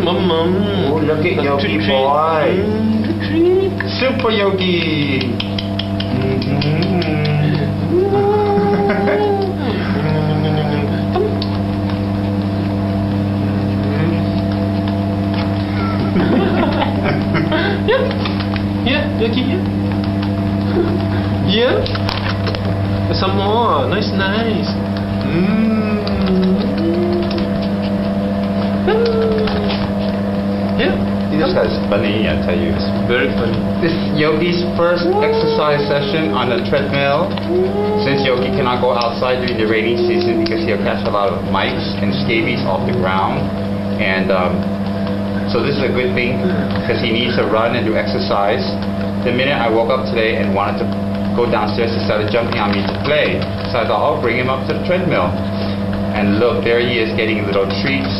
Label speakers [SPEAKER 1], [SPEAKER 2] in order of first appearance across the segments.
[SPEAKER 1] Mum.
[SPEAKER 2] Oh, look at Yogi
[SPEAKER 1] Treat.
[SPEAKER 2] boy.
[SPEAKER 1] Treat.
[SPEAKER 2] Super Yogi.
[SPEAKER 1] Yeah, Yogi, yeah. Some more. Nice. Yeah.
[SPEAKER 2] This guy's funny, I tell you.
[SPEAKER 1] Very funny.
[SPEAKER 2] This is Yogi's first exercise session on the treadmill. Since Yogi cannot go outside during the rainy season because he'll catch a lot of mites and scabies off the ground. And so this is a good thing because he needs to run and do exercise. The minute I woke up today and wanted to go downstairs, he started jumping on me to play. So I thought, I'll bring him up to the treadmill. And look, there he is getting little treats.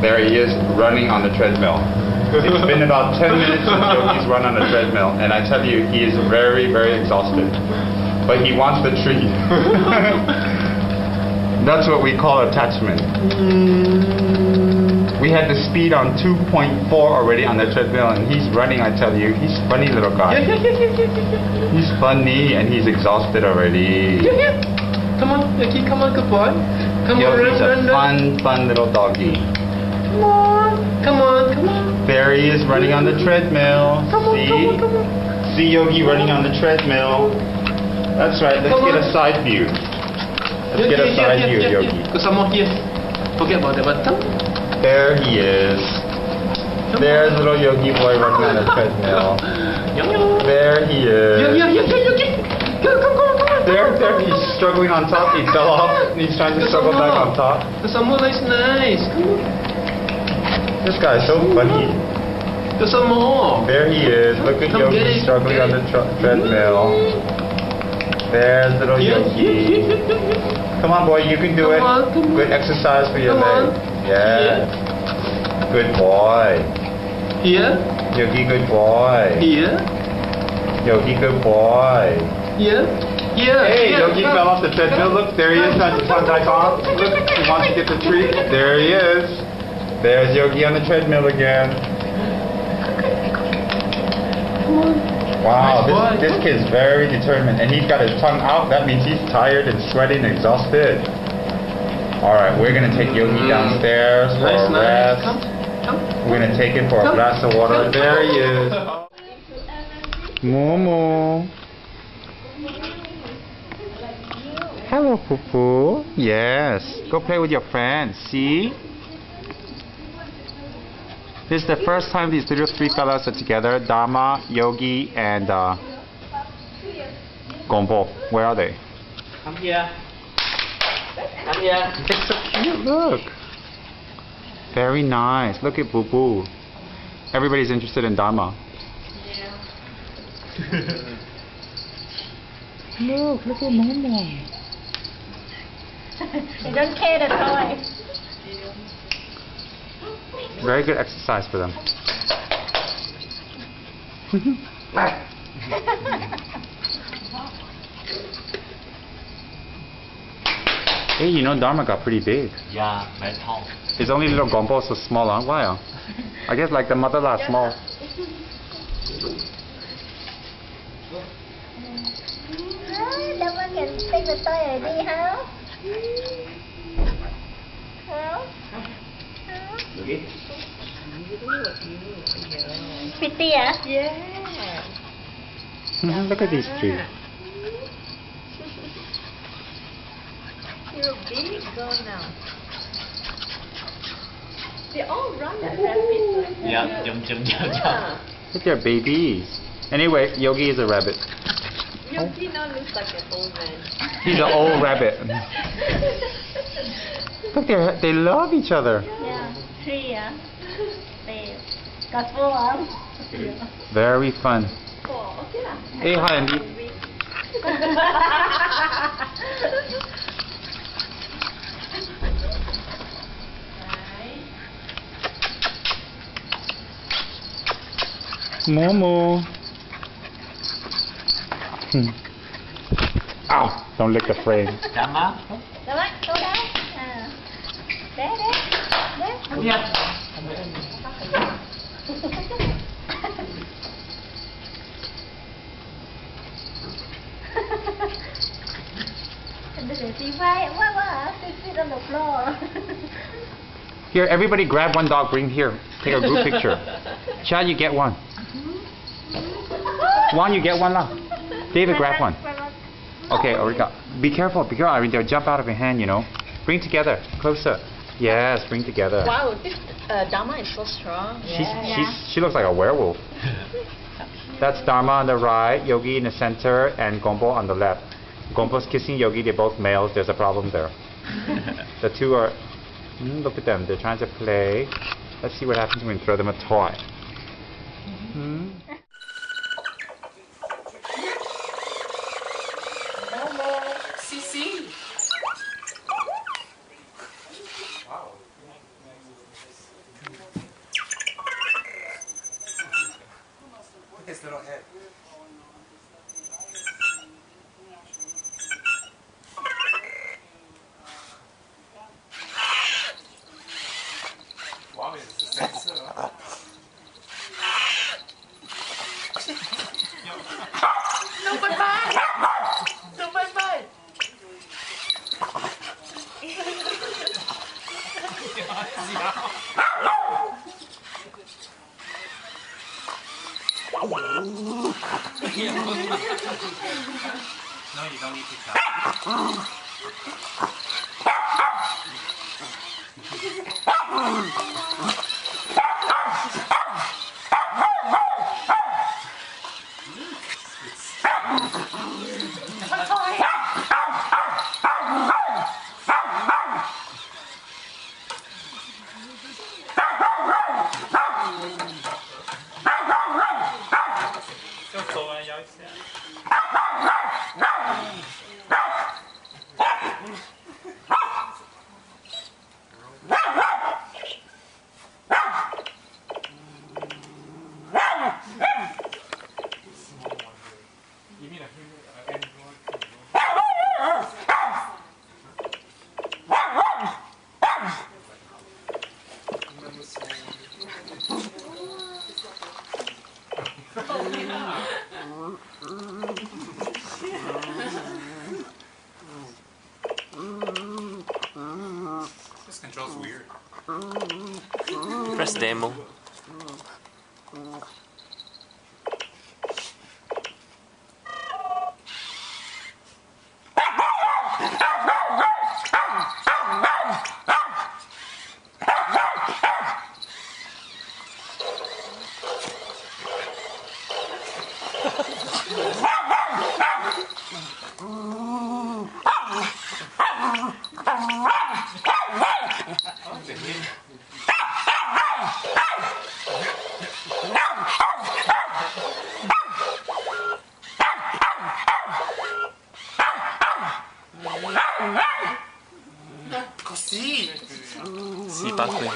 [SPEAKER 2] There he is running on the treadmill. It's been about 10 minutes since Yogi's run on the treadmill, and I tell you, he is very, very exhausted. But he wants the treat. That's what we call attachment. We had the speed on 2.4 already on the treadmill, and he's running, I tell you. He's a funny little guy. He's funny, and he's exhausted already.
[SPEAKER 1] Come on, Yogi, come on, good boy. Come on,
[SPEAKER 2] Yogi's
[SPEAKER 1] run.
[SPEAKER 2] a fun little doggy.
[SPEAKER 1] Come on.
[SPEAKER 2] There he is running on the treadmill.
[SPEAKER 1] Come on.
[SPEAKER 2] See Yogi running on the treadmill. That's right, let's get a side view. Let's get a side view of Yogi.
[SPEAKER 1] Go some more here. Forget about the bottom.
[SPEAKER 2] There he is. There's little Yogi boy running on the treadmill. There he is.
[SPEAKER 1] Yogi. Come on.
[SPEAKER 2] There, he's struggling on top. He fell off and he's trying to struggle back on top.
[SPEAKER 1] Go some more, nice. Come on.
[SPEAKER 2] This guy's so funny.
[SPEAKER 1] Go some more.
[SPEAKER 2] There he is. Look at Yogi struggling on the treadmill. There's little Yogi. Come on, boy, you can do it. Good exercise for your leg. Yeah. Good boy.
[SPEAKER 1] Here.
[SPEAKER 2] Yogi, good boy.
[SPEAKER 1] Here.
[SPEAKER 2] Yogi, good boy.
[SPEAKER 1] Here.
[SPEAKER 2] Hey, Yogi fell off the treadmill. Look, there he is trying to come back on. Look, he wants to get the treat. There he is. There's Yogi on the treadmill again. Wow, this kid's very determined, and he's got his tongue out. That means he's tired and sweating and exhausted. Alright, we're going to take Yogi downstairs for a rest. We're going to take him for a glass of water. There he is. Momo. Hello, Poo-Poo. Yes. Go play with your friends. See? This is the first time these little three fellas are together. Dharma, Yogi, and Gombo. Where are they?
[SPEAKER 1] Come here.
[SPEAKER 2] It's so cute. Look. Very nice. Look at Boo Boo. Everybody's interested in Dharma. Look at Momo.
[SPEAKER 3] They don't care the toy.
[SPEAKER 2] Very good exercise for them. Hey, you know Dharma got pretty big.
[SPEAKER 4] Yeah, very tall.
[SPEAKER 2] It's only little Gombo so small, huh? Why? I guess like the mother are small.
[SPEAKER 3] Dharma can take the toy already, huh? Pretty, ah? Yeah.
[SPEAKER 2] Look at these three.
[SPEAKER 3] You're a big girl now. They all run like rabbits.
[SPEAKER 4] Yeah, jump.
[SPEAKER 2] Look, they're babies. Anyway, Yogi is a rabbit.
[SPEAKER 3] Yogi now looks like an old man.
[SPEAKER 2] He's an old rabbit. Look, they love each other.
[SPEAKER 3] Yeah, three, ah. They got 4 arms.
[SPEAKER 2] Very fun.
[SPEAKER 3] Oh, okay lah.
[SPEAKER 2] Hey, hi, Andy. Momo. Ow! Don't lick the frame.
[SPEAKER 4] Dharma,
[SPEAKER 3] Dharma, go down. There.
[SPEAKER 4] come here.
[SPEAKER 2] Here, everybody grab one dog, bring here. Take a group picture. Chad, you get one. Juan, you get one lah. David, grab one. Okay, Ulrika. Be careful, I mean, they'll jump out of your hand, you know. Bring together, closer. Yes, bring together.
[SPEAKER 5] Wow, this Dharma is so strong.
[SPEAKER 2] She looks like a werewolf. That's Dharma on the right, Yogi in the center, and Gompo on the left. Gompo's kissing Yogi, they're both males, there's a problem there. The two are, look at them, they're trying to play. Let's see what happens when we throw them a toy.
[SPEAKER 1] Sisi. His little head. Wow, it's a sensor. No, bye-bye. No, bye-bye. No, you don't need to tell. This control's weird.
[SPEAKER 4] Press demo.
[SPEAKER 1] Così.
[SPEAKER 4] Sì, parte.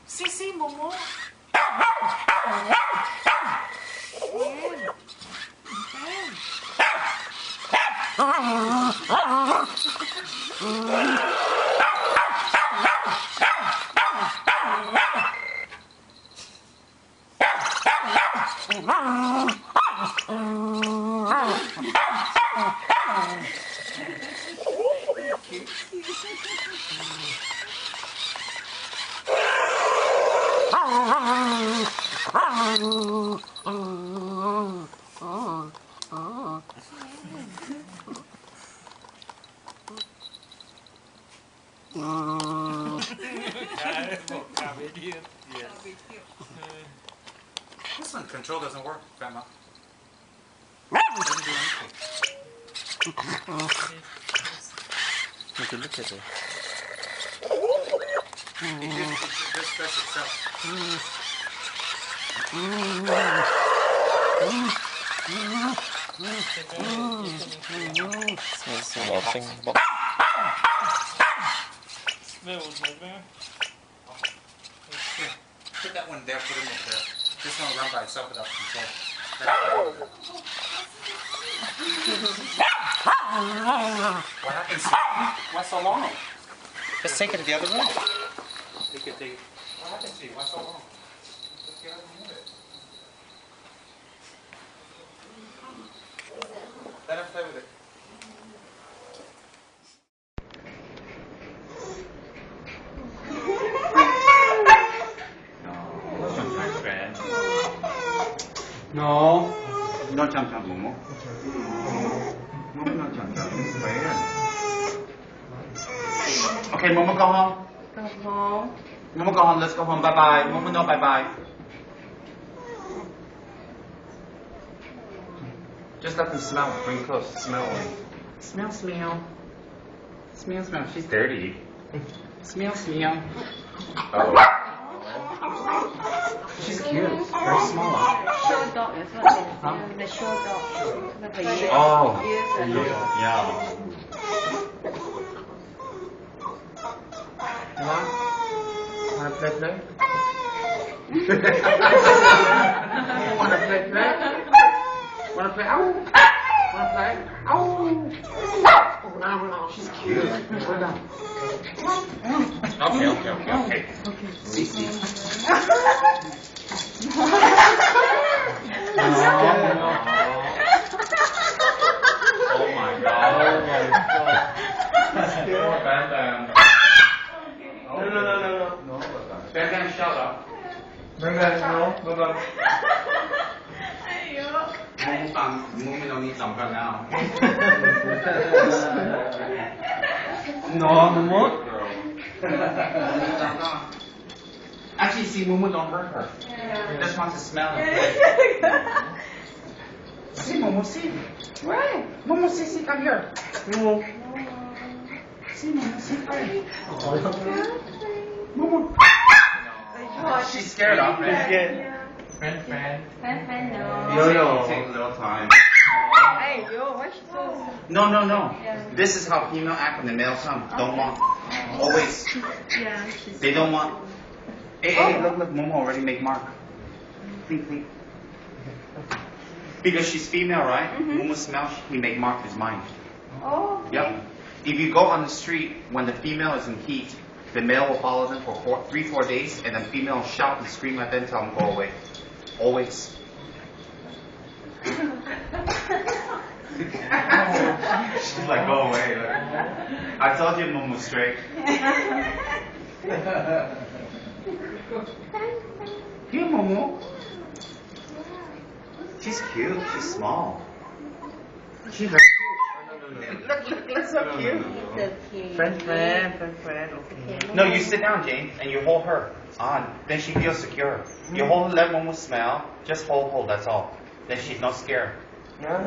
[SPEAKER 1] Sì, sì, Momo. This one control doesn't work, Grandma. Doesn't do anything.
[SPEAKER 4] You could look at it.
[SPEAKER 2] Just stress itself.
[SPEAKER 4] Smells nothing but
[SPEAKER 2] Put that one there, put him over there. This one will run by itself without control. What happens? Why so long? Just take it to the other room. Take it. What happened to you? Why so long? Just get up and move it. Let him play with it. No. No jump, Momo. No, no jump. Okay, Momo, go home.
[SPEAKER 3] Go home.
[SPEAKER 2] Momo, go home. Let's go home. Bye-bye. Momo, no, bye-bye. Just let them smell. Bring close. Smell. Smell. Smell. She's dirty. Smell. Oh. She's cute. Very small.
[SPEAKER 3] Show dog is what the show dog.
[SPEAKER 2] Oh.
[SPEAKER 3] Yes.
[SPEAKER 2] Yeah. Wanna play? Wanna play? Ow! Wanna play? Ow! She's cute. Put it down. Okay. See. Oh my god. Poor Bam. No. Bam, shut up. No. Momo don't need some gun now. No, Momo. Actually, see, Momo don't hurt her. He just wants to smell and play. See, Momo, see. Right. Momo, see, come here. Momo. See, Momo, see, play. Momo. She's scared of it. Friend.
[SPEAKER 3] No.
[SPEAKER 2] Yo. Take a little time.
[SPEAKER 3] Hey, yo, what's so?
[SPEAKER 2] No.
[SPEAKER 3] Yeah.
[SPEAKER 2] This is how female act when the male come. Don't want. Always.
[SPEAKER 3] Yeah.
[SPEAKER 2] They don't want. Hey, look, Momo already make mark. Think. Because she's female, right? Momo smells, he make mark his mind.
[SPEAKER 3] Oh.
[SPEAKER 2] Yep. If you go on the street when the female is in heat, the male will follow them for 3-4 days, and then female will shout and scream at them and tell them go away. Always. She's like, go away. I told you Momo straight. Here, Momo. She's cute. She's small. She's very cute. Look so cute.
[SPEAKER 3] So cute.
[SPEAKER 1] Friend, okay.
[SPEAKER 2] No, you sit down, Jane, and you hold her on. Then she feels secure. You hold her, let Momo smell. Just hold, that's all. Then she's not scared.
[SPEAKER 1] No.
[SPEAKER 2] Huh?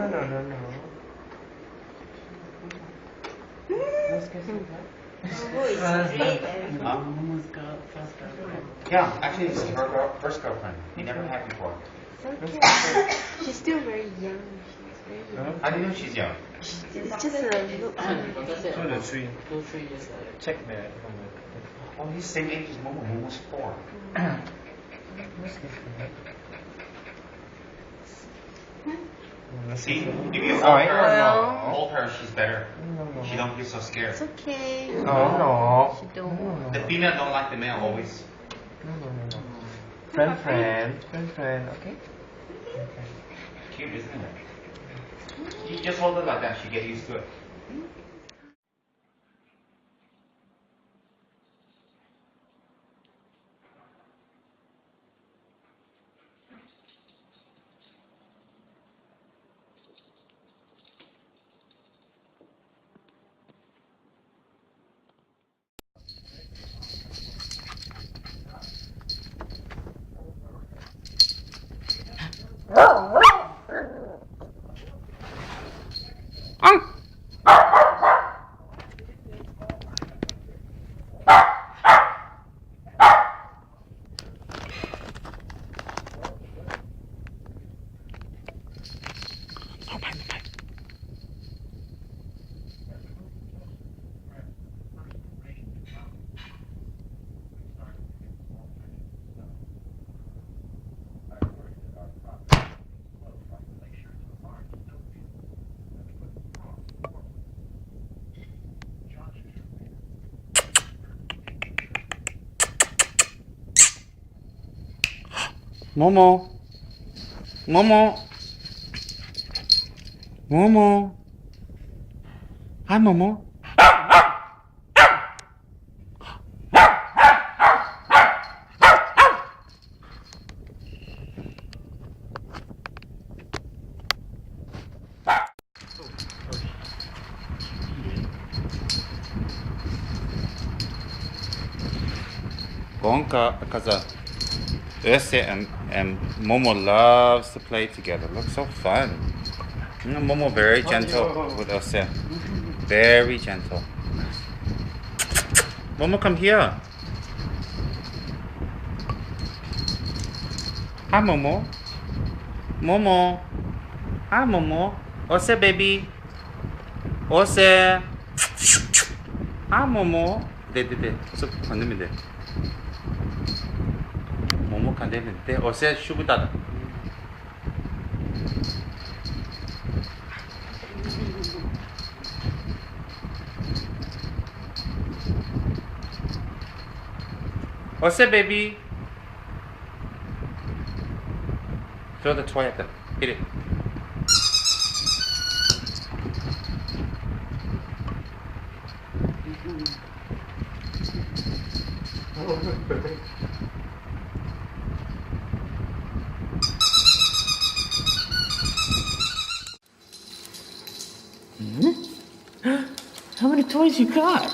[SPEAKER 2] Yeah, actually, this is her first girlfriend. He never had before.
[SPEAKER 6] So cute. She's still very young. She's very young.
[SPEAKER 2] How do you know she's young?
[SPEAKER 6] It's just a look.
[SPEAKER 1] 2 years. Check there.
[SPEAKER 2] Oh, he's the same age as Momo. Momo's 4. See, if you hold her, she's better. She don't feel so scared.
[SPEAKER 6] It's okay.
[SPEAKER 1] No.
[SPEAKER 6] She don't.
[SPEAKER 2] The female don't like the male always.
[SPEAKER 1] No. Friend, okay?
[SPEAKER 2] Cute, isn't it? You just hold it like that, she get used to it. Momo. Momo. Momo. Hi, Momo. Gonka, because Ursa and Momo loves to play together. Looks so fun. Momo very gentle with Ursa. Very gentle. Momo, come here. Hi, Momo. Momo. Hi, Momo. Ursa, baby. Ursa. Hi, Momo. 네. 쑥 건드면 돼. 모모 건드는데 어세 슈구다다. 어세 baby. Throw the toy at them. Hit it.
[SPEAKER 1] How many toys you got?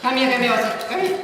[SPEAKER 1] Come here, Ozzy. Come here.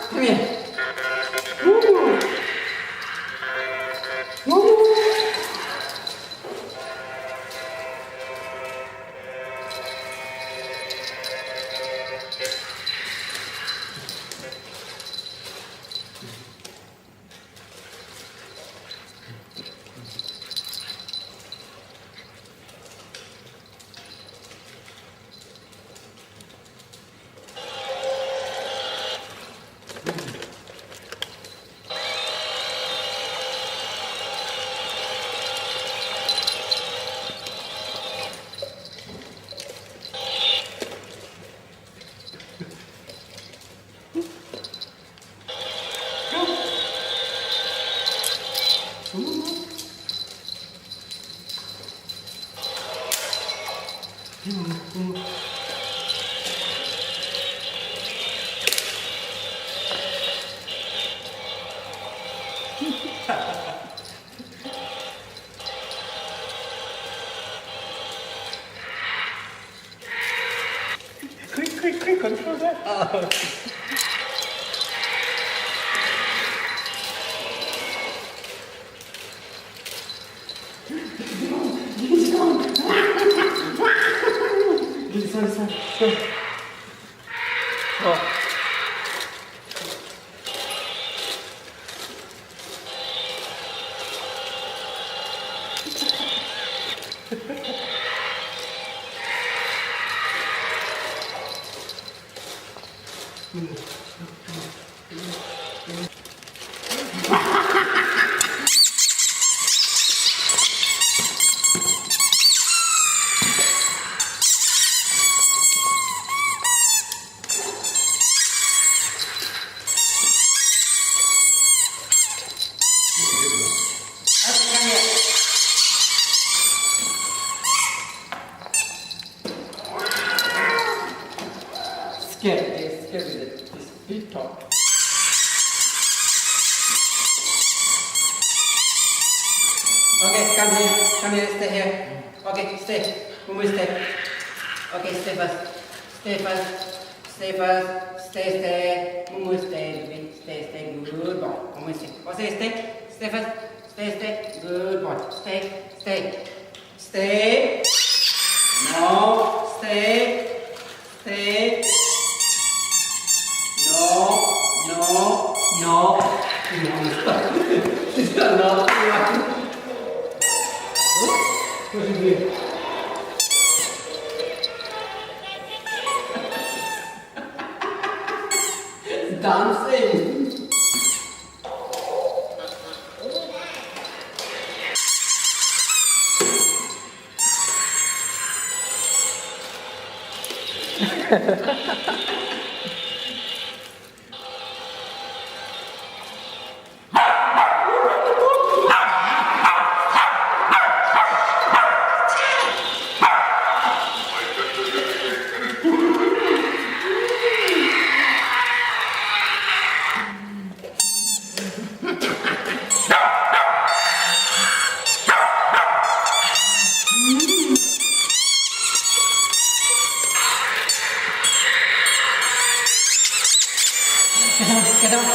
[SPEAKER 1] Come here. Quick, control that. Scared with it. This big top. Okay, come here, stay here. Okay, stay. Mumu, stay. Okay, stay first. Stay. Mumu, stay, baby. Stay. Good boy. Mumu, stay. Oh, stay first. Stay. Good boy. Stay. No, stay. No. It's not right. What is it? Dancing. Get down.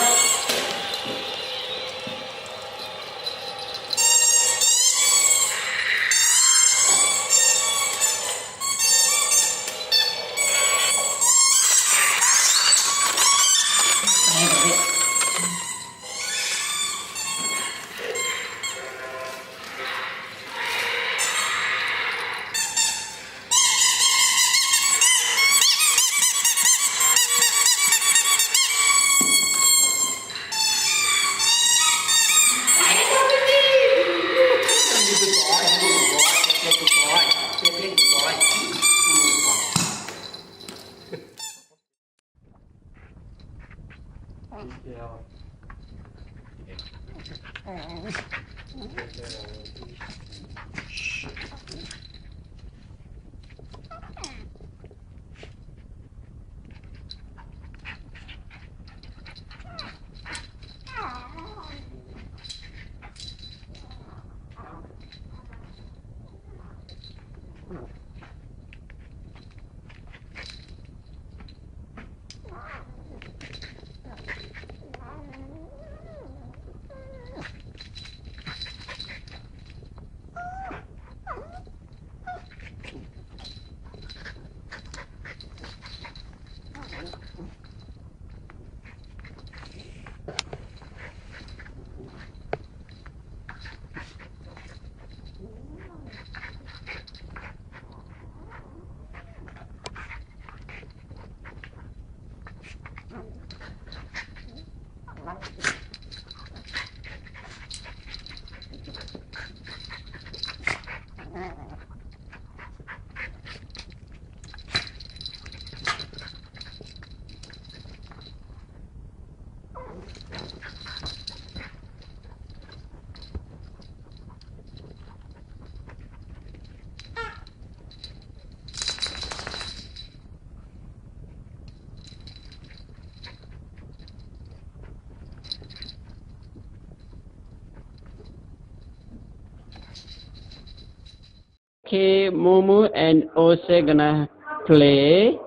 [SPEAKER 1] Okay, Momo and Ose gonna play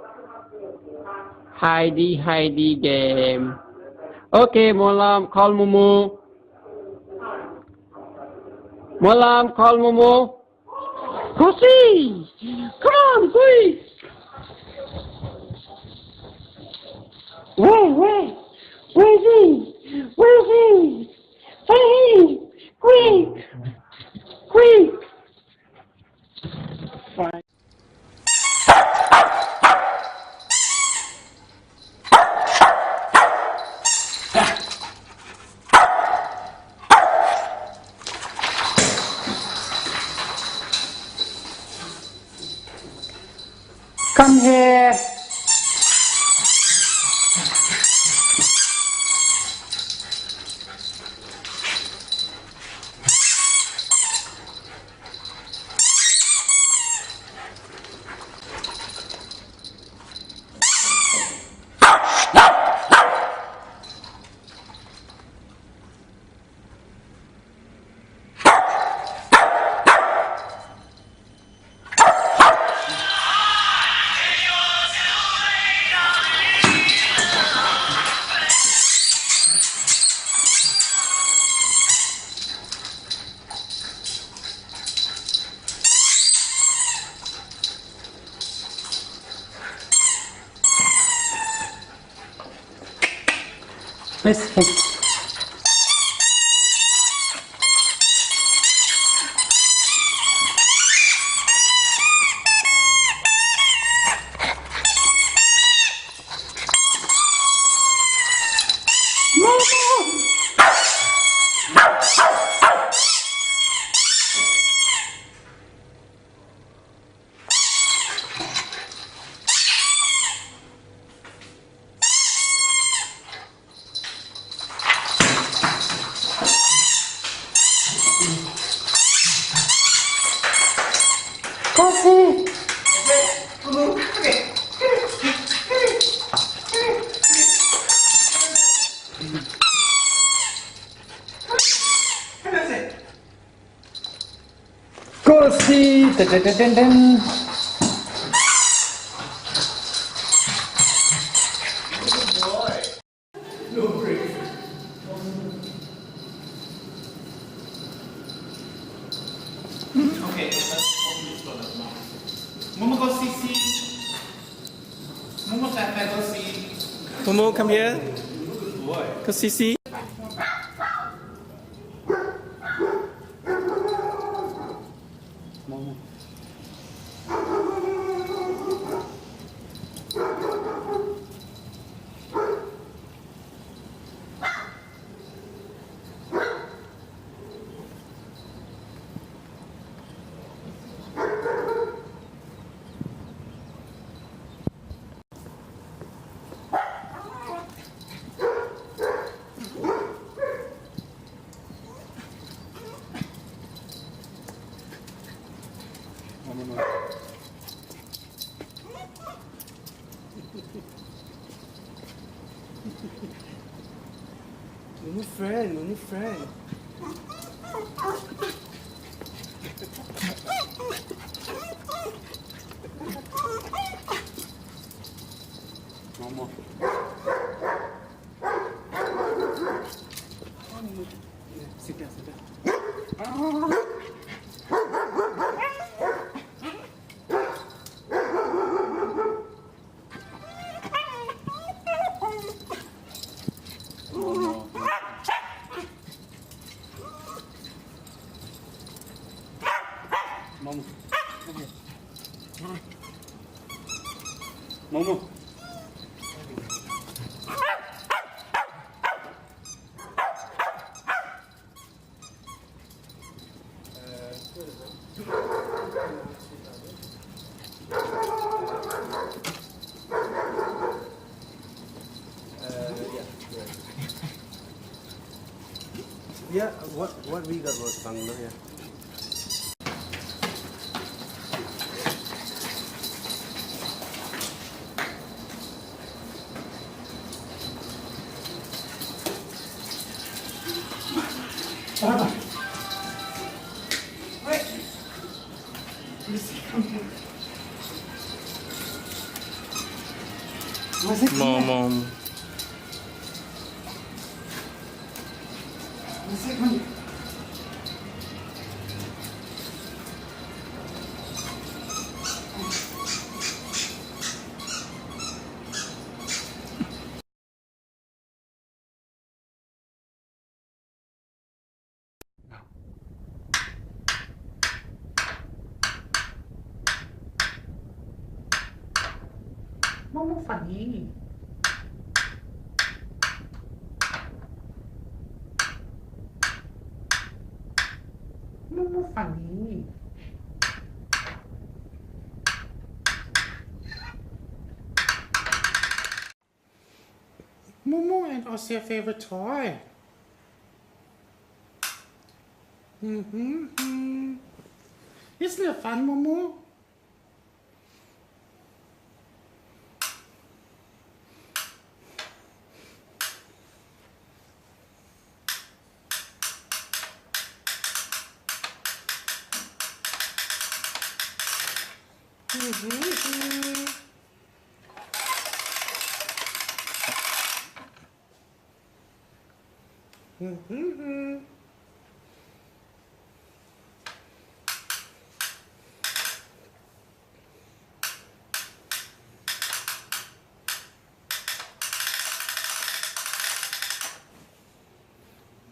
[SPEAKER 1] hidey game. Okay, Molam, call Momo. Molam, call Momo. Pussy! Come on, please! Where is he? Where is he? Hey, quick, quick. Fine. Come here. Listen. Coffee. Kursi.
[SPEAKER 7] Okay, let's open this door now. Momo, go see. Momo, go see.
[SPEAKER 4] Momo, come here.
[SPEAKER 7] Good boy.
[SPEAKER 4] Go see.
[SPEAKER 8] New friend.
[SPEAKER 2] Momo.
[SPEAKER 8] Sit down.
[SPEAKER 2] Momo. Momo.
[SPEAKER 8] Yeah, what we got was bungalow, yeah.
[SPEAKER 4] Mom.
[SPEAKER 9] ฝันนี้มูมูฝันนี้ Momo and what's your favorite toy? Isn't it fun, Momo?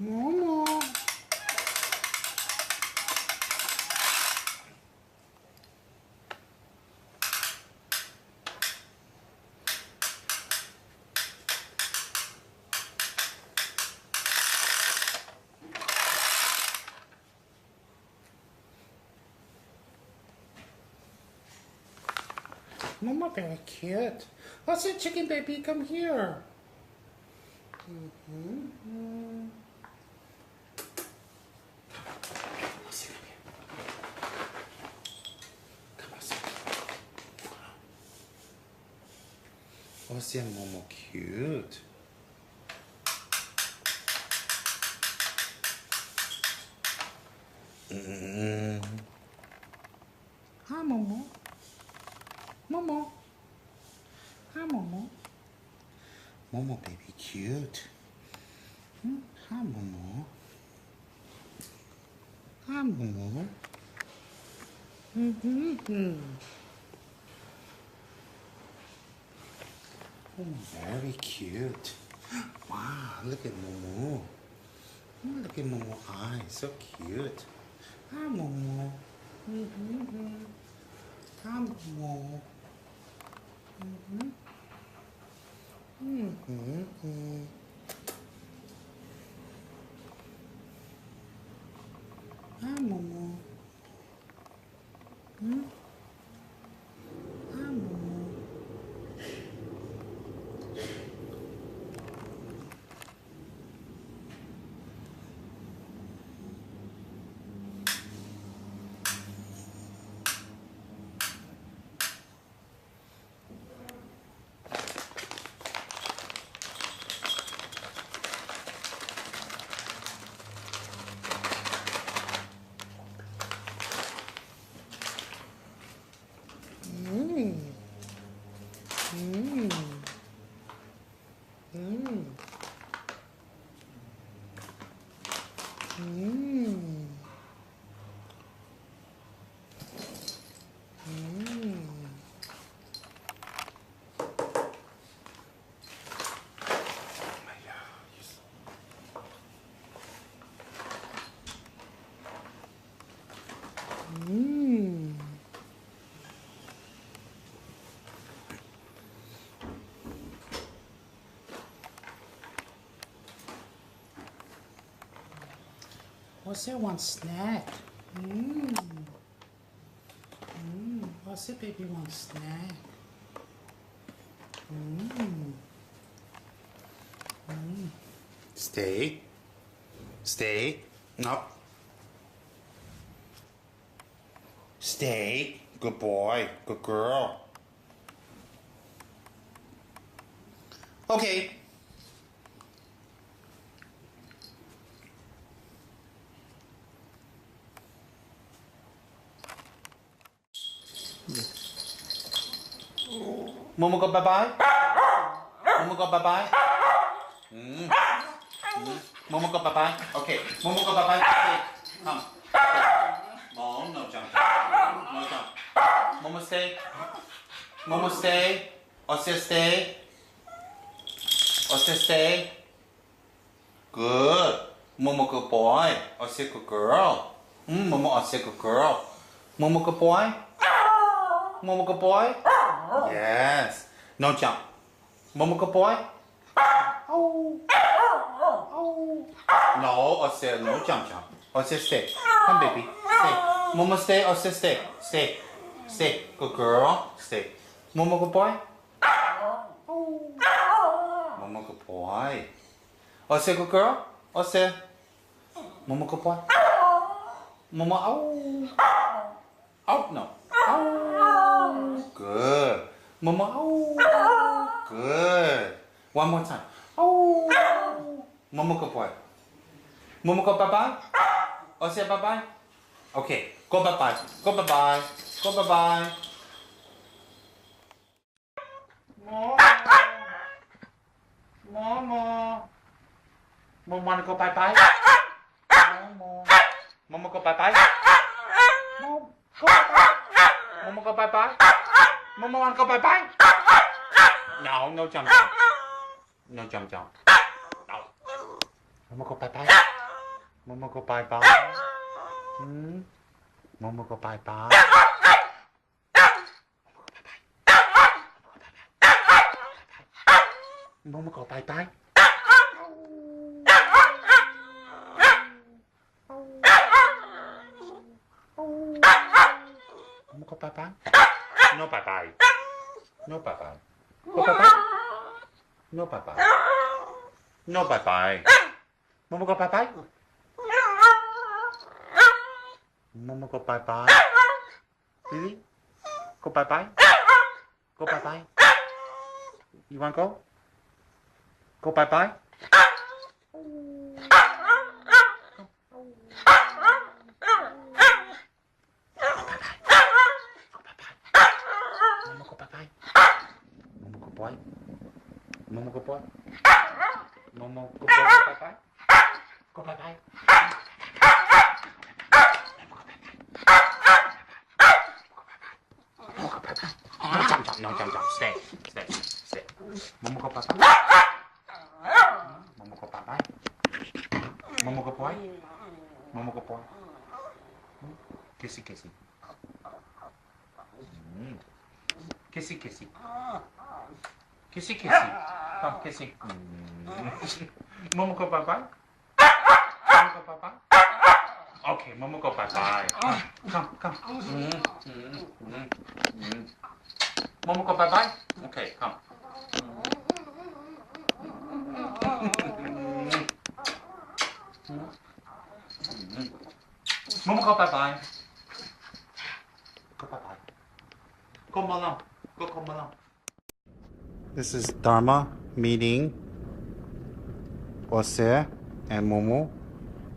[SPEAKER 9] Momo. Mama very cute. Oh, say chicken baby, come here. Oh, see Momo cute. Hi Momo. Momo. Hi Momo. Momo baby cute. Hi Momo. Hi Momo. Oh, very cute. Wow, look at Momo. Look at Momo eyes, so cute. Hi Momo. Hi Momo. Hi Momo. Hi Momo. What's that one snack? What's it, baby? One snack. Stay. Stay. No. Stay. Good boy. Good girl. Okay. Momo go bye-bye? Momo go bye-bye? Momo go bye-bye? Okay. Momo go bye-bye? Stay. Come. Mom, no jump. No jump. Momo stay. Momo stay. Ossia stay. Ossia stay. Good. Momo good boy. Ossia good girl. Momo Ossia good girl. Momo good boy? Momo good boy? Yes. No jump. Momo good boy. Oh. Oh. No, Osir, no jump. Osir, stay. Come, baby. Stay. Momo, stay. Osir, stay. Stay. Stay. Good girl. Stay. Momo, good boy. Momo, good boy. Osir, good girl. Osir. Momo, good boy. Momo, oh. Oh, no. Oh. Good. Momo, oh. Good. One more time. Oh. Momo, good boy. Momo, go bye-bye. Osir, bye-bye. Okay. Go bye-bye. Go bye-bye. Go bye-bye. Momo. Momo wanna go bye-bye? Momo. Momo go bye-bye? Momo go bye-bye? Momo go bye-bye? Momo wanna go bye-bye? No, no jump. No jump. No. Momo go bye-bye? Momo go bye-bye? Momo go bye-bye? Momo go bye-bye? Momo go bye-bye? No bye-bye. No bye-bye. Go bye-bye? No bye-bye. No bye-bye. Momo go bye-bye? Momo go bye-bye? Really? Go bye-bye? Go bye-bye? You wanna go? Go bye-bye? Momo go bye-bye? Momo go boy? Momo go boy? Momo go boy, go bye-bye? Go bye-bye? No jump. Stay. Momo go bye-bye? Momo go bye-bye? Momo go boy? Momo go boy? Kissy. Kissy. Kissy. Come, kissy. Momo go bye-bye? Momo go bye-bye? Okay, Momo go bye-bye. Come. Momo go bye-bye? Okay, come. Momo go bye-bye. Go bye-bye. Go Malam. Go Malam. This is Dharma meeting Osir and Momo,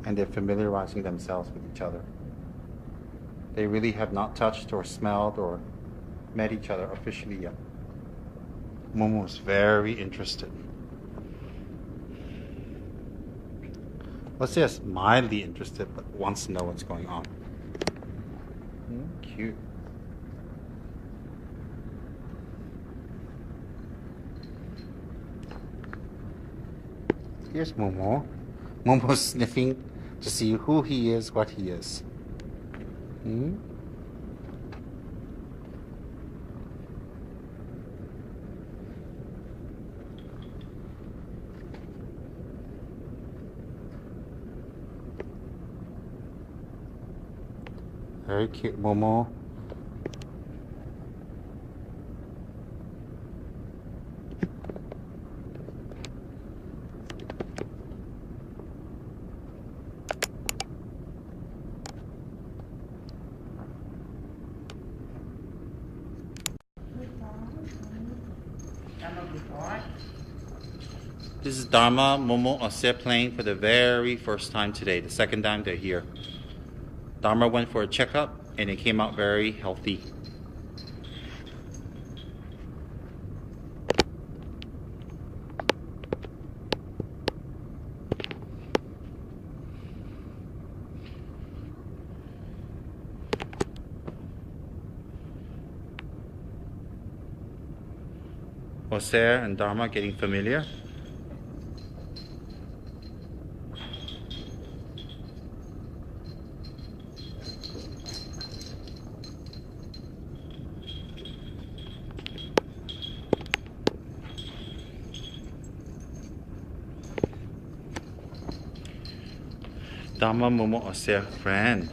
[SPEAKER 9] and they're familiarizing themselves with each other. They really have not touched or smelled or met each other officially yet. Momo is very interested. Osir is mildly interested but wants to know what's going on. Cute. Here's Momo. Momo's sniffing to see who he is, what he is. Very cute, Momo. This is Dharma, Momo, Osir playing for the very first time today, the second time they're here. Dharma went for a checkup and it came out very healthy. Osir and Dharma getting familiar. Dama, Momo, or their friend.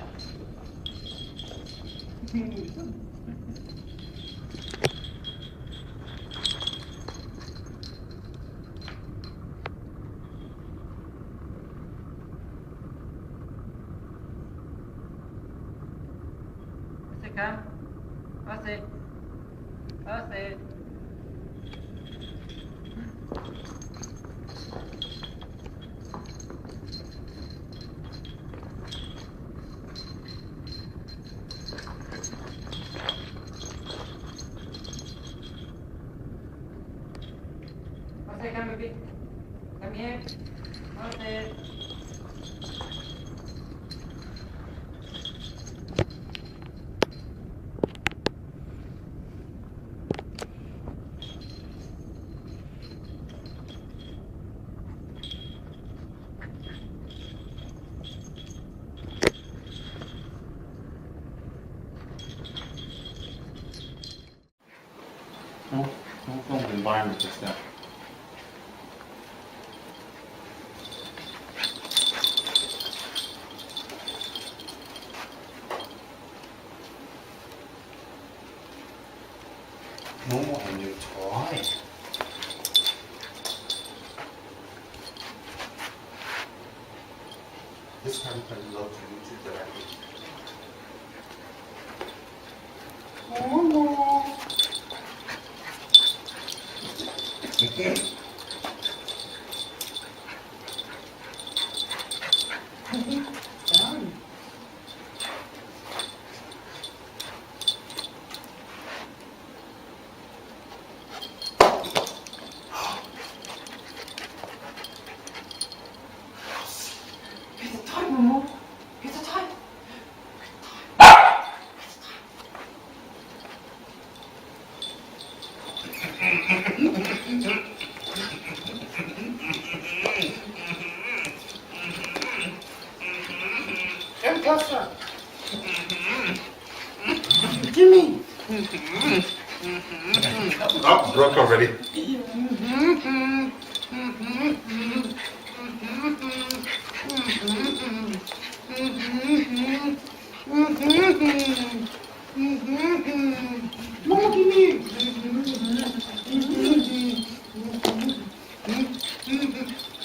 [SPEAKER 1] Come. Ose. Ose. Ose, come, baby. Come here. Ose.
[SPEAKER 9] What kind of environment is that? Momo, a new toy. This time I love YouTube directly. Momo. Done. Get the toy, Momo. Get the toy. Come closer. Gimme. Oh, broke already.
[SPEAKER 1] Momo, gimme.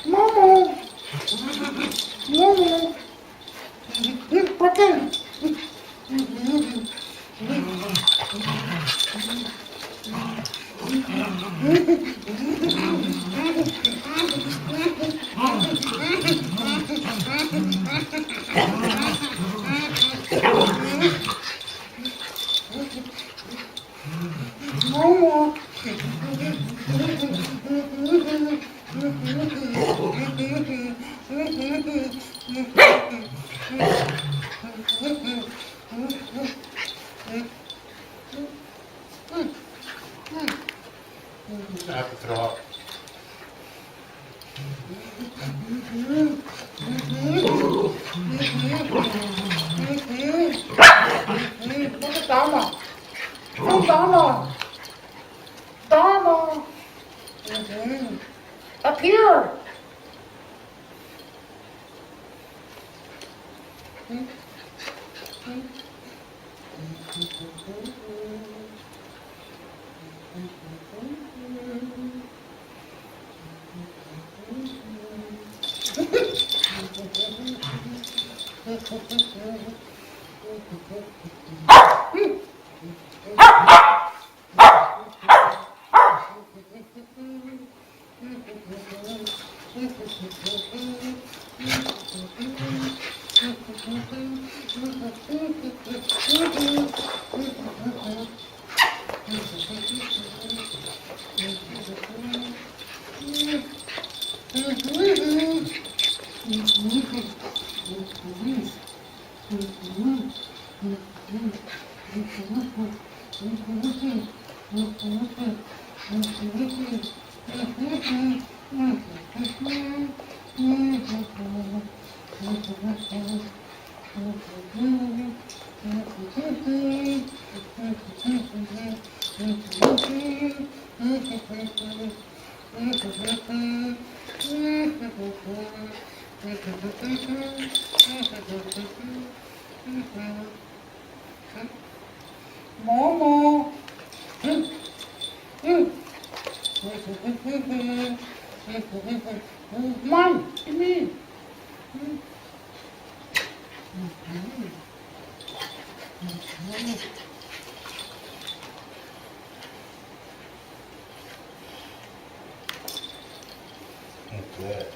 [SPEAKER 1] Momo. Momo. Broken. Momo.
[SPEAKER 9] I have to throw up.
[SPEAKER 1] Look at Dharma. Oh, Dharma. Dharma. Up here. Momo. Mom, give me.
[SPEAKER 8] Good.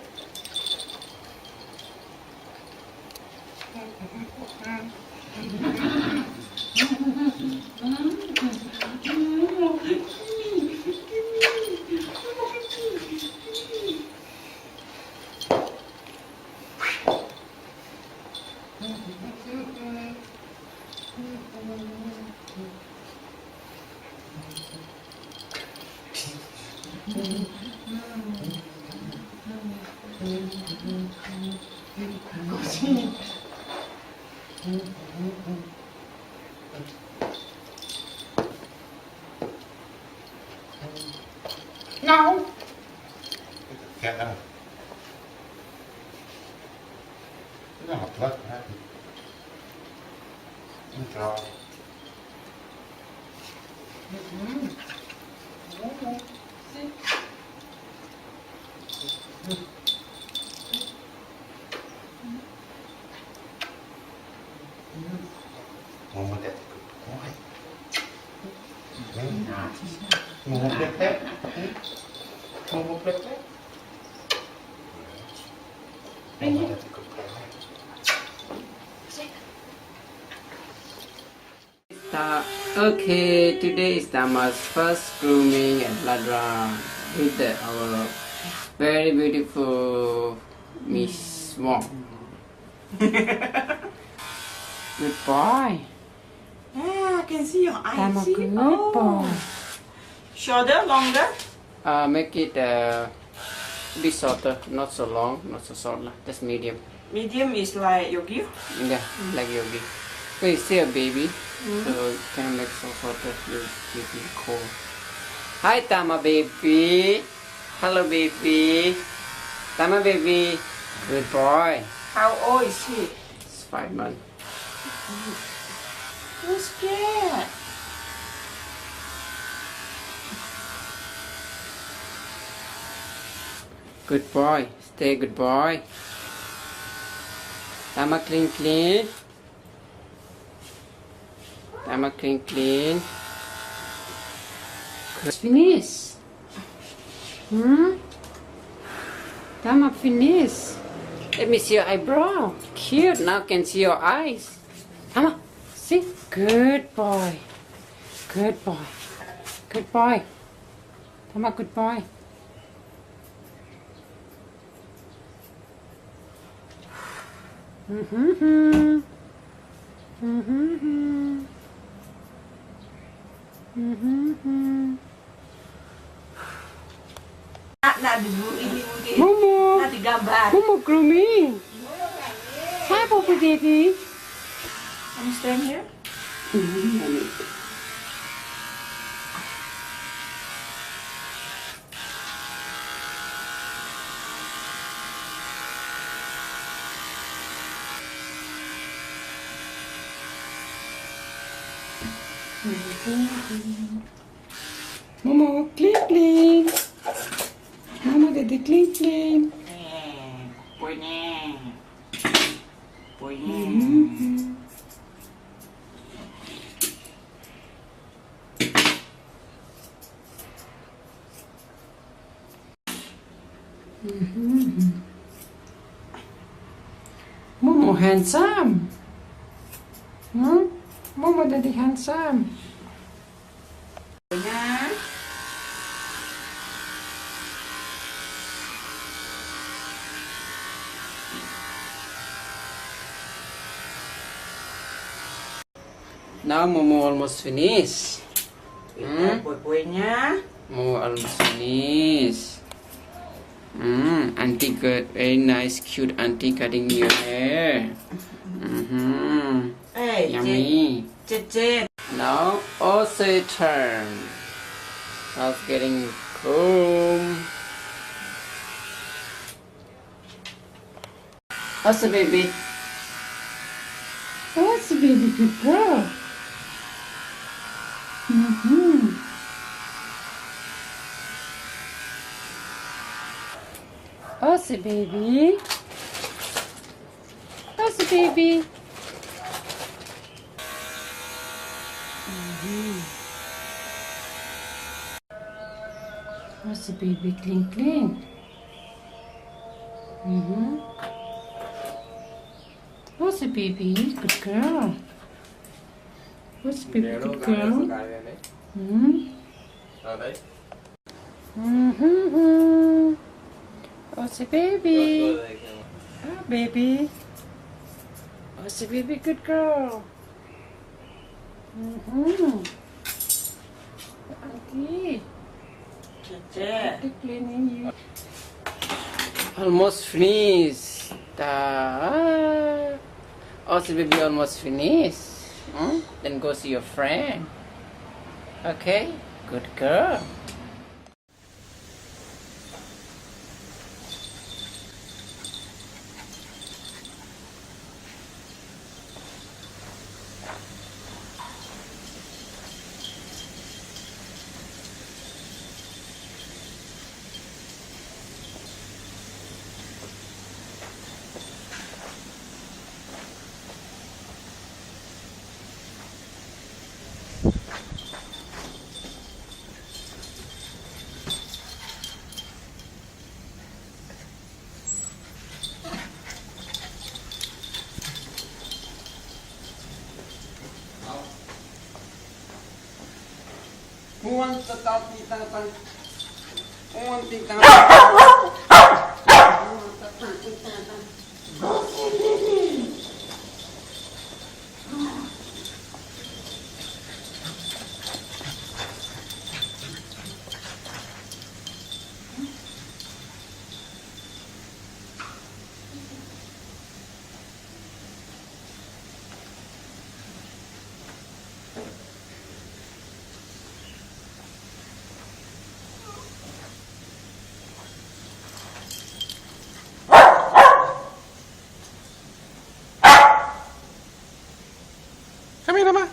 [SPEAKER 1] No.
[SPEAKER 8] Get out. No, blood happened. Draw. Mama, that's a good boy. Mama, flip that. Mama, flip that. Mama, that's a good boy.
[SPEAKER 1] Okay, today is Tama's first grooming at blood run with our very beautiful Miss Wong. Good boy.
[SPEAKER 6] Yeah, I can see your eyes.
[SPEAKER 1] Tama,
[SPEAKER 6] See?
[SPEAKER 1] good
[SPEAKER 6] Oh.
[SPEAKER 1] boy.
[SPEAKER 6] Shorter, longer?
[SPEAKER 1] Make it a bit shorter, not so long, not so short, just medium.
[SPEAKER 6] Medium is like yogi.
[SPEAKER 1] Yeah, like yogi. So he's still a baby, so you can make so shorter, you'll be cold. Hi Tama baby. Hello baby. Tama baby. Good boy.
[SPEAKER 6] How old is he?
[SPEAKER 1] It's 5 months.
[SPEAKER 6] I'm scared.
[SPEAKER 1] Good boy. Stay good boy. Tama clean clean. Tama clean clean. Finish. Tama finish. Let me see your eyebrow. Cute. Now can see your eyes. Tama, see. Good boy. Good boy. Good boy. Tama, good boy.
[SPEAKER 6] Nak dulu ini mungkin.
[SPEAKER 1] Momo.
[SPEAKER 6] Nanti gambar.
[SPEAKER 1] Momo grooming. Hi, Poppy baby.
[SPEAKER 6] I'm stand here.
[SPEAKER 1] Momo, clean clean. Momo, daddy clean clean.
[SPEAKER 6] Boy nè. Boy nè.
[SPEAKER 1] Momo handsome. Momo, daddy handsome.
[SPEAKER 6] Boy nha.
[SPEAKER 1] Now Momo almost finished.
[SPEAKER 6] Boy nha.
[SPEAKER 1] Momo almost finished. Auntie good, very nice, cute auntie cutting your hair.
[SPEAKER 6] Ê,
[SPEAKER 1] Yummy.
[SPEAKER 6] chết.
[SPEAKER 1] Now also turn. Now it's getting comb. How's the baby? How's the baby? Good girl. Mm-hmm. How's the baby? How's the baby? How's the baby? Clean, clean. What's the baby? Good girl. What's the baby? Good girl. What's the baby? Oh, baby. What's the baby? Good girl. Auntie. Auntie cleaning you. Almost finished. Also, baby, almost finished. Then go see your friend. Okay? Good girl. Who wants to talk to you? Who wants to talk?
[SPEAKER 4] Come here, Mama.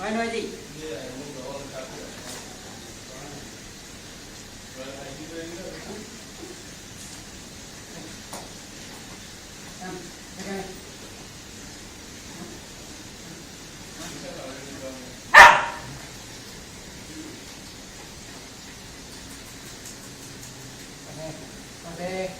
[SPEAKER 1] Why noisy? Okay.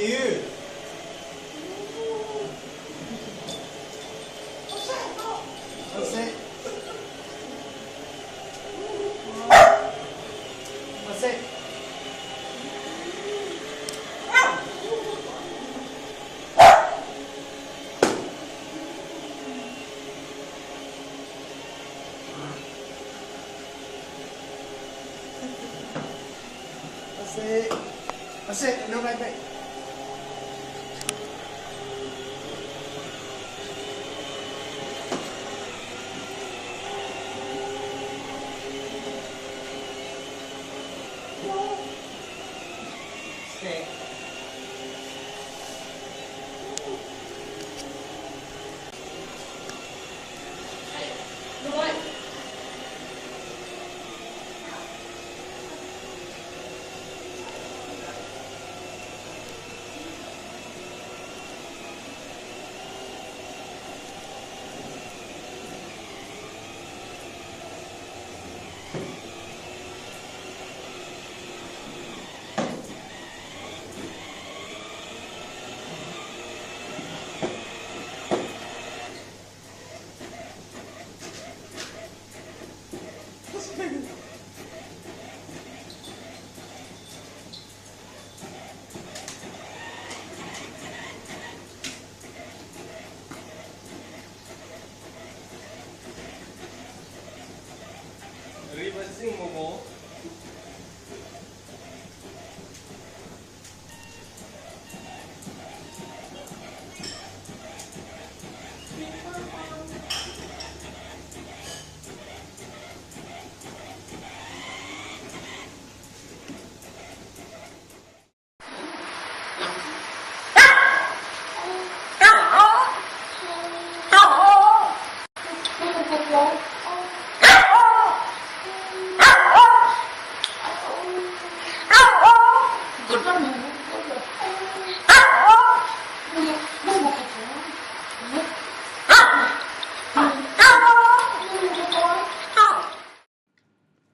[SPEAKER 8] you. What's it? What's it? What's it? What's it? No, right back. Stay. Reversing, Momo.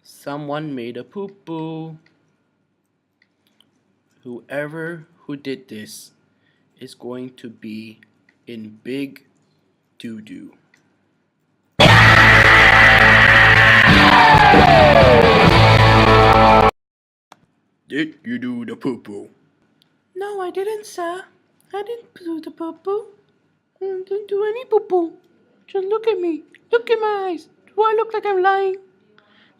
[SPEAKER 10] Someone made a poo-poo. Whoever who did this is going to be in big doo-doo. Did you do the poo-poo? No, I didn't, sir. I didn't do the poo-poo. I didn't do any poo-poo. Just look at me. Look in my eyes. Do I look like I'm lying?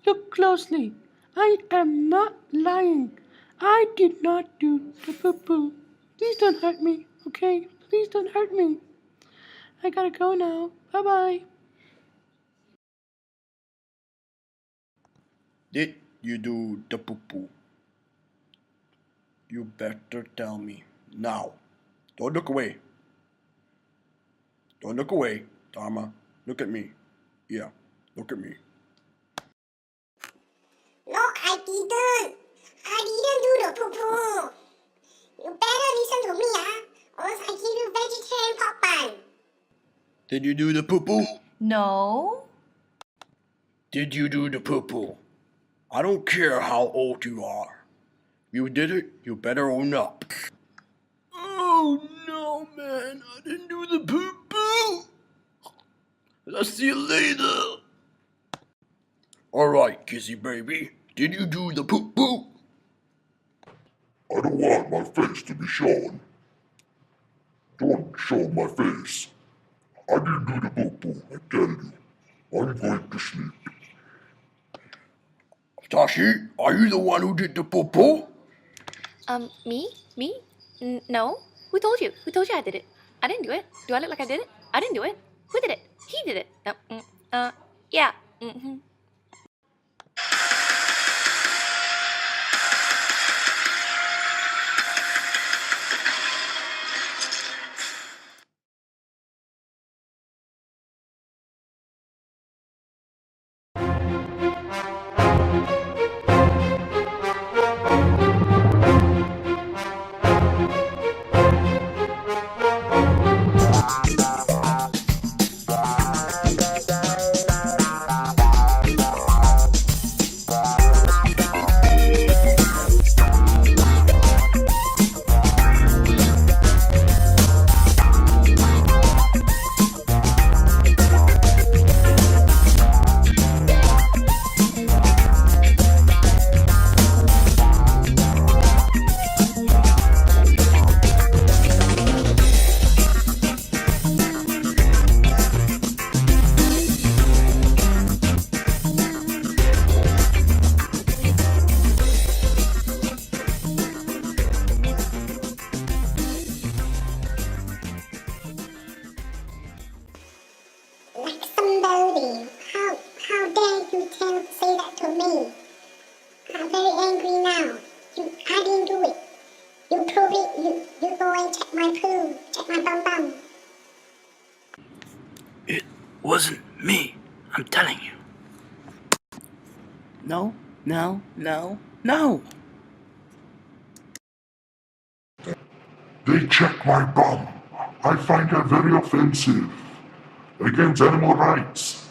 [SPEAKER 10] Look closely. I am not lying. I did not do the poo-poo. Please don't hurt me, okay? Please don't hurt me. I gotta go now. Bye-bye. Did you do the poo-poo? You better tell me now. Don't look away. Don't look away, Dharma. Look at me. Yeah, look at me.
[SPEAKER 11] No, I didn't. I didn't do the poo-poo. You better listen to me, or else I give you vegetarian pork bun.
[SPEAKER 10] Did you do the poo-poo?
[SPEAKER 5] No.
[SPEAKER 10] Did you do the poo-poo? I don't care how old you are. You did it, you better own up. Oh no, man, I didn't do the poo-poo. I'll see you later. Alright, kissy baby, did you do the poo-poo?
[SPEAKER 12] I don't want my face to be shown. Don't show my face. I didn't do the poo-poo, I tell you. I'm going to sleep.
[SPEAKER 10] Tashi, are you the one who did the poo-poo?
[SPEAKER 6] Me? No. Who told you? Who told you I did it? I didn't do it. Do I look like I did it? I didn't do it. Who did it? He did it. Yeah.
[SPEAKER 11] you say that to me? I'm very angry now. I didn't do it. You prove it. You go and check my poo. Check my bum bum.
[SPEAKER 10] It wasn't me. I'm telling you. No, no, no, no.
[SPEAKER 12] They check my bum. I find that very offensive. Against animal rights.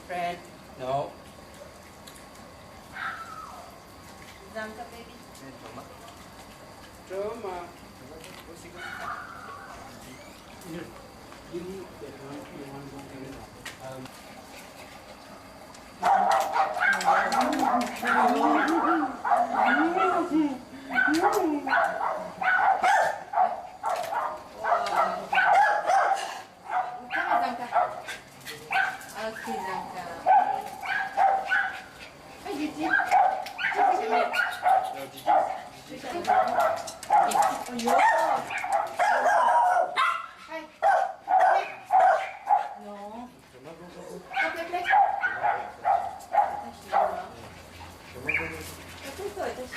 [SPEAKER 1] Friend. No.
[SPEAKER 5] Zamka, baby.
[SPEAKER 1] Drama.
[SPEAKER 5] Okay, Zamka. Hey, Gigi. No. Play, play.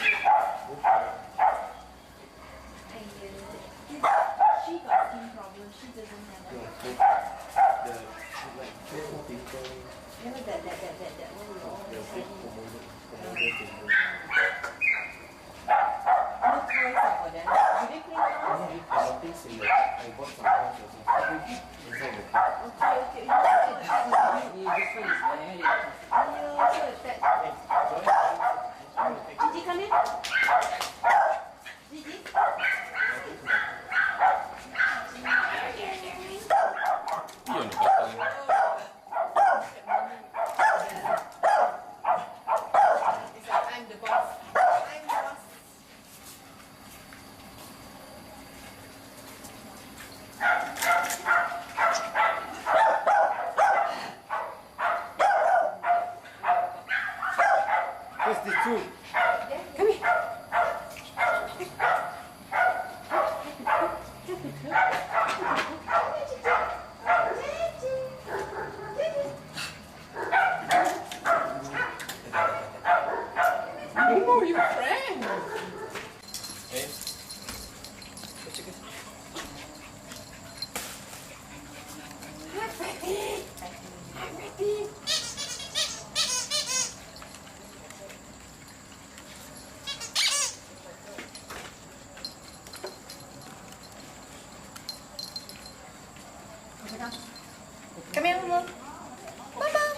[SPEAKER 5] She got skin problem. She doesn't have you know that one you always say. No toys for them. Do they clean the house? Okay.
[SPEAKER 1] This one is very
[SPEAKER 5] Gigi, come in. Gigi. I'm the boss.
[SPEAKER 8] What's the truth?
[SPEAKER 1] Come here. Oh, your friend.
[SPEAKER 5] Come here, Mama. Mama.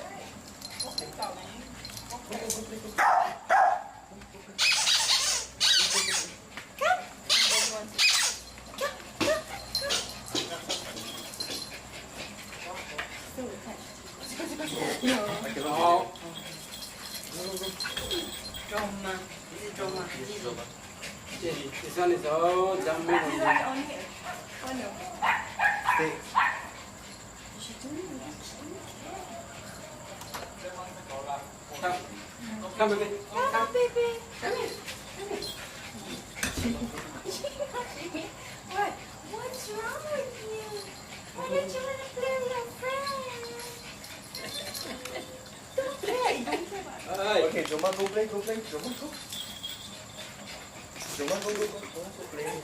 [SPEAKER 1] No. Drama. This is drama.
[SPEAKER 8] This one is all jumping on me.
[SPEAKER 5] Oh no.
[SPEAKER 8] Stay.
[SPEAKER 1] Come, baby.
[SPEAKER 5] Hello, baby.
[SPEAKER 1] Come here. Come here.
[SPEAKER 5] What? What's wrong with you? Why don't you want to play with your friend? Don't play. Don't play.
[SPEAKER 8] Okay, Joma, go play, go play. Joma, go. Joma, go play.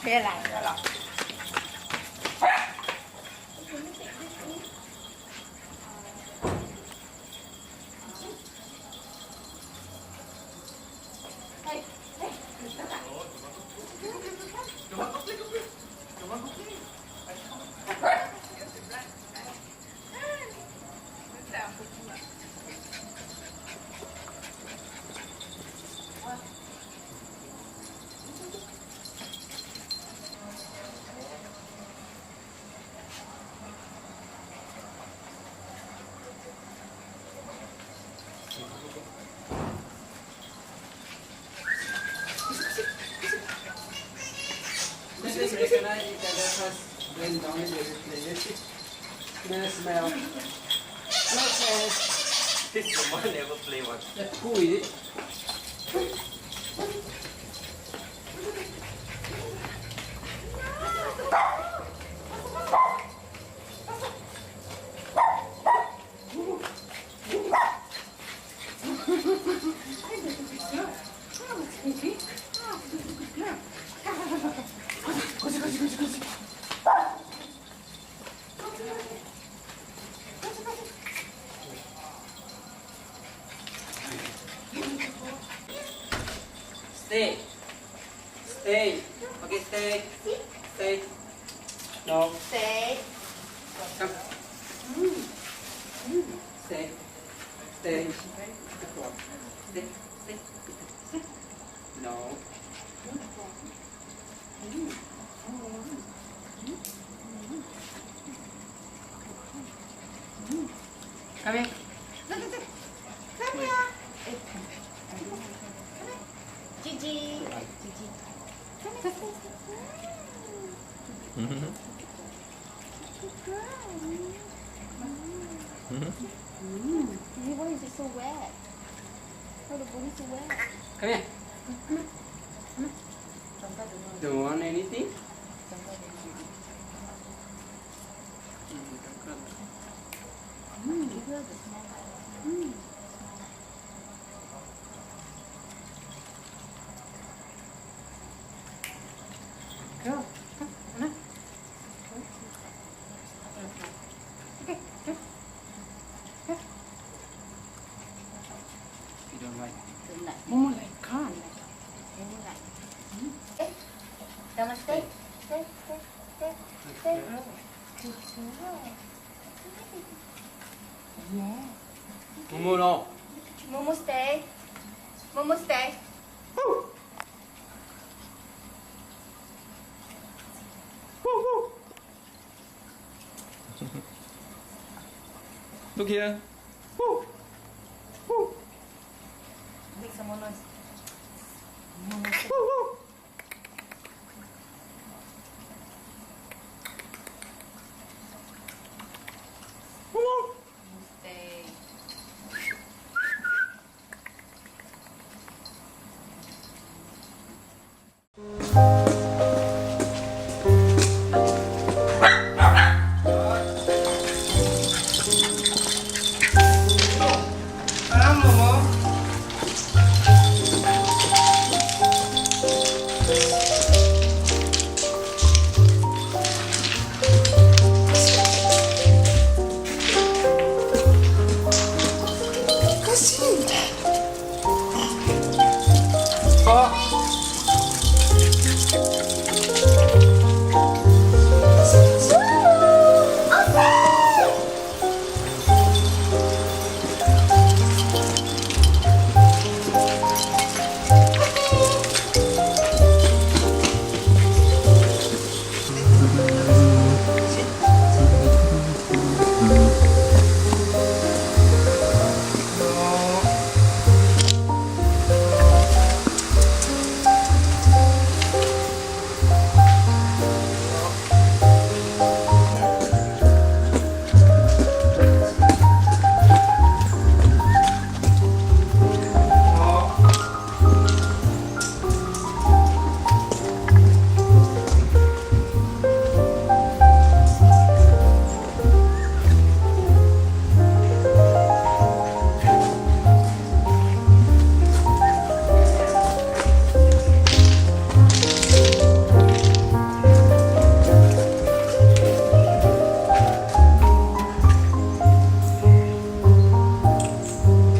[SPEAKER 5] Thế lại rồi.
[SPEAKER 1] Let's just recognize each other first. Going down in the play. Smell.
[SPEAKER 8] This Joma never play one.
[SPEAKER 1] Who is it? Stay. Stay. Okay, stay. Stay. No.
[SPEAKER 5] Stay.
[SPEAKER 1] Come. Stay. Stay. Stay. Stay. No. Come here.
[SPEAKER 5] Come here. Gigi. Gigi. Come here. Why is it so wet? Why the body so wet?
[SPEAKER 1] Come here. Do you want anything? Go. Come on. Okay. Go. Go. You don't like it. Momo like calm.
[SPEAKER 5] Come on, stay. Stay. Stay. Stay. Stay. Yeah.
[SPEAKER 1] Momo no.
[SPEAKER 5] Momo, stay. Momo, stay.
[SPEAKER 8] Look here.
[SPEAKER 5] Make some more noise. Stay.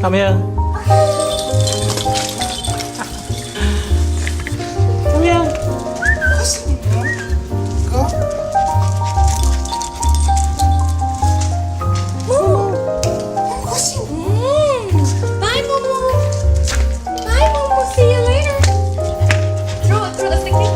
[SPEAKER 9] Come here. Come here. Go.
[SPEAKER 6] Bye, Momo. Bye, Momo. See you later. Throw the sticky.